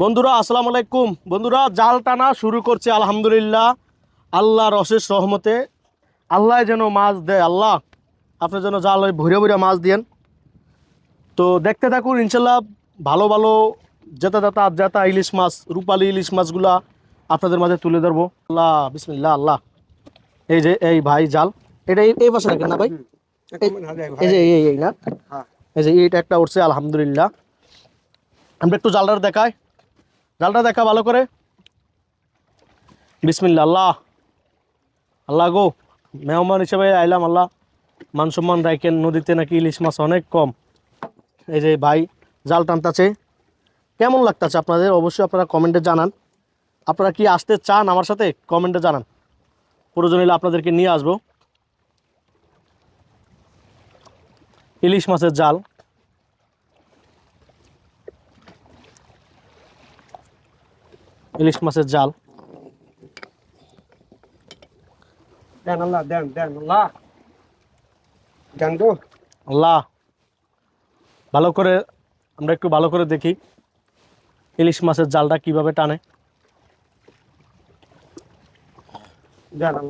বন্ধুরা আসসালামু আলাইকুম। বন্ধুরা জাল টানা শুরু করছে আলহামদুলিল্লাহ, আল্লাহর অশেষ রহমতে। আল্লাহ যেন মাছ দেয়, আল্লাহ আপনি যেন জাল ভরে ভরে মাছ দিয়েন। তো দেখতে থাকুন ইনশাল্লাহ, ভালো ভালো জেতা জেতা জেতা ইলিশ মাছ, রূপালী ইলিশ মাছগুলা আপনাদের মাঝে তুলে ধরবো। আল্লাহ বিসমিল্লাহ আল্লাহ। এই যে এই ভাই জাল, এটা এই পাশে রাখেন না ভাই, এই যে এই না, এই যে এইটা একটা উঠছে আলহামদুলিল্লাহ। আমরা একটু জালটা দেখাই, জালটা দেখা ভালো করে। বিসমিল্লা আল্লাহ, আল্লাহ গো, মেহমান হিসেবে আইলাম, আল্লাহ মান সম্মান রাখেন। নদীতে নাকি ইলিশ মাছ অনেক কম। এই যে ভাই জাল টানতাছে, কেমন লাগতাছে আপনাদের অবশ্যই আপনারা কমেন্টে জানান। আপনারা কি আসতে চান আমার সাথে কমেন্টে জানান, প্রয়োজন হলে আপনাদেরকে নিয়ে আসবো। ইলিশ মাছের জাল, ইলিশ মাছের জাল। দেন আল্লাহ, দেন দেন আল্লাহ, দেন তো। আল্লাহ ভালো করে, আমরা একটু ভালো করে দেখি ইলিশ মাছের জালটা কিভাবে টানে। দেন আল্লাহ।